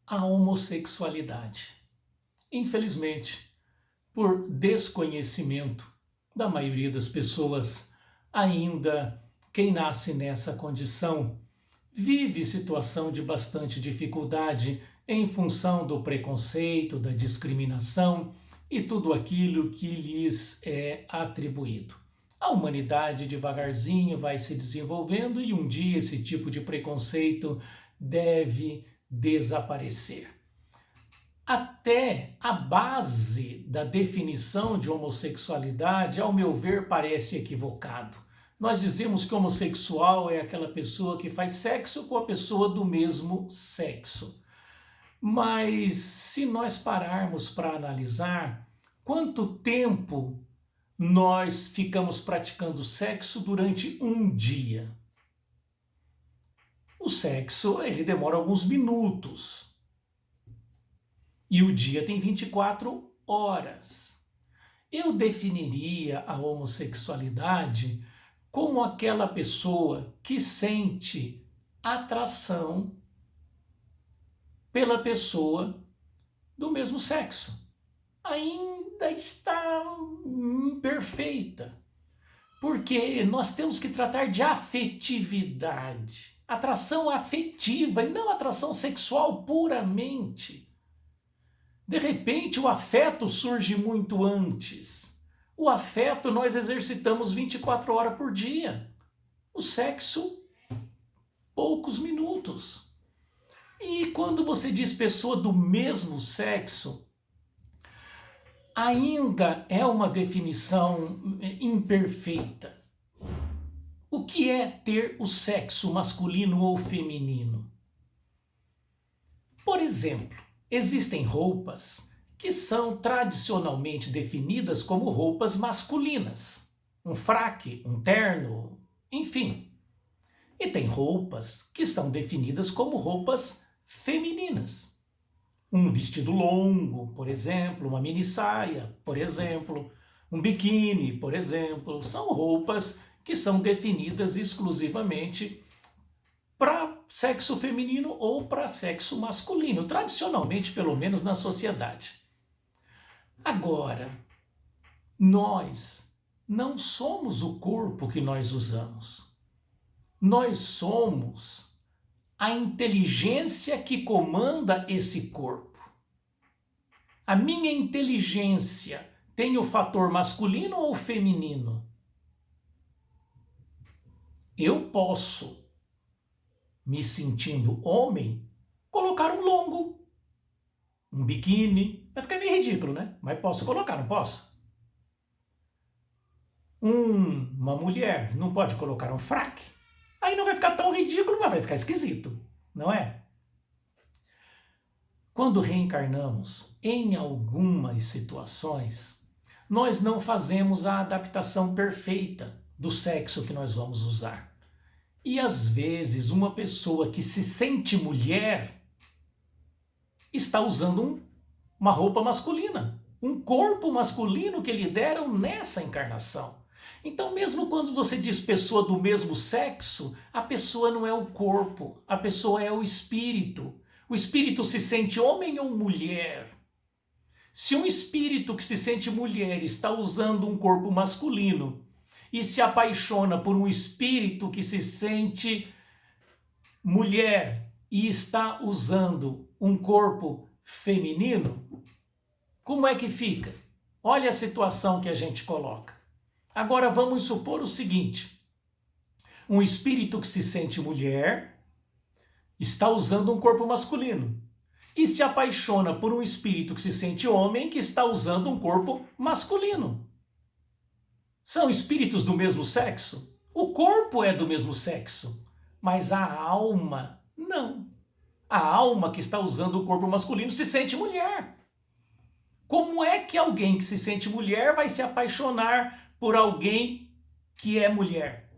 a homossexualidade. Infelizmente, por desconhecimento da maioria das pessoas, ainda quem nasce nessa condição vive situação de bastante dificuldade em função do preconceito, da discriminação e tudo aquilo que lhes é atribuído. A humanidade devagarzinho vai se desenvolvendo e um dia esse tipo de preconceito deve desaparecer. Até a base da definição de homossexualidade, ao meu ver, parece equivocado. Nós dizemos que homossexual é aquela pessoa que faz sexo com a pessoa do mesmo sexo. Mas se nós pararmos para analisar, quanto tempo nós ficamos praticando sexo durante um dia? O sexo, ele demora alguns minutos. E o dia tem 24 horas. Eu definiria a homossexualidade como aquela pessoa que sente atração pela pessoa do mesmo sexo. Ainda está imperfeita, porque nós temos que tratar de afetividade, atração afetiva e não atração sexual puramente. De repente, o afeto surge muito antes. O afeto nós exercitamos 24 horas por dia. O sexo, poucos minutos. E quando você diz pessoa do mesmo sexo, ainda é uma definição imperfeita. O que é ter o sexo masculino ou feminino? Por exemplo, existem roupas que são tradicionalmente definidas como roupas masculinas. Um fraque, um terno, enfim. E tem roupas que são definidas como roupas femininas. Um vestido longo, por exemplo, uma mini saia, por exemplo, um biquíni, por exemplo, são roupas que são definidas exclusivamente para sexo feminino ou para sexo masculino, tradicionalmente, pelo menos na sociedade. Agora, nós não somos o corpo que nós usamos. Nós somos a inteligência que comanda esse corpo. A minha inteligência tem o fator masculino ou feminino? Eu posso, me sentindo homem, colocar um longo, um biquíni. Vai ficar meio ridículo, né? Mas posso colocar, não posso? Uma mulher não pode colocar um fraque? Aí não vai ficar tão ridículo, mas vai ficar esquisito, não é? Quando reencarnamos, em algumas situações, nós não fazemos a adaptação perfeita do sexo que nós vamos usar. E às vezes uma pessoa que se sente mulher está usando uma roupa masculina, um corpo masculino que lhe deram nessa encarnação. Então, mesmo quando você diz pessoa do mesmo sexo, a pessoa não é o corpo, a pessoa é o espírito. O espírito se sente homem ou mulher? Se um espírito que se sente mulher está usando um corpo masculino e se apaixona por um espírito que se sente mulher e está usando um corpo feminino, como é que fica? Olha a situação que a gente coloca. Agora vamos supor o seguinte: um espírito que se sente mulher está usando um corpo masculino e se apaixona por um espírito que se sente homem que está usando um corpo masculino. São espíritos do mesmo sexo? O corpo é do mesmo sexo, mas a alma não. A alma que está usando o corpo masculino se sente mulher. Como é que alguém que se sente mulher vai se apaixonar por alguém que é mulher?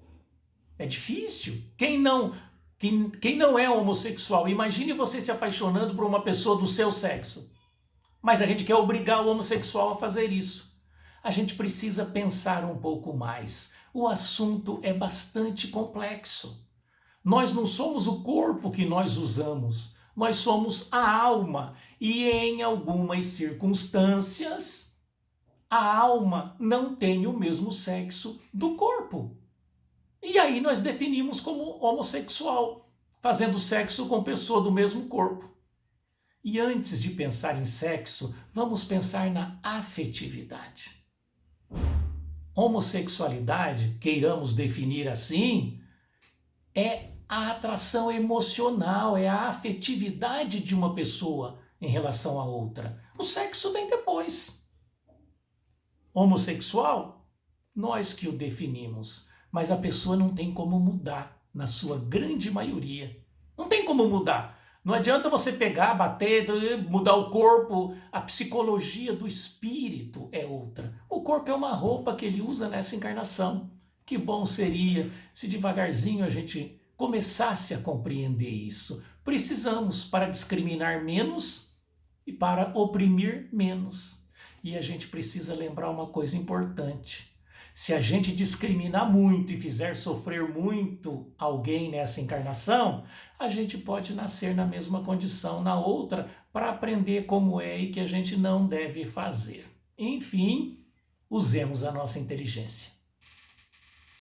É difícil. Quem não é homossexual, imagine você se apaixonando por uma pessoa do seu sexo. Mas a gente quer obrigar o homossexual a fazer isso. A gente precisa pensar um pouco mais. O assunto é bastante complexo. Nós não somos o corpo que nós usamos. nós somos a alma e em algumas circunstâncias a alma não tem o mesmo sexo do corpo. E aí nós definimos como homossexual, fazendo sexo com pessoa do mesmo corpo. E antes de pensar em sexo, vamos pensar na afetividade. Homossexualidade, queiramos definir assim, é a atração emocional, é a afetividade de uma pessoa em relação à outra. O sexo vem depois. Homossexual, nós que o definimos, mas a pessoa não tem como mudar, na sua grande maioria. Não tem como mudar. Não adianta você pegar, bater, mudar o corpo. A psicologia do espírito é outra. O corpo é uma roupa que ele usa nessa encarnação. Que bom seria se devagarzinho a gente começasse a compreender isso. Precisamos para discriminar menos e para oprimir menos. E a gente precisa lembrar uma coisa importante. Se a gente discriminar muito e fizer sofrer muito alguém nessa encarnação, a gente pode nascer na mesma condição na outra para aprender como é e que a gente não deve fazer. Enfim, usemos a nossa inteligência.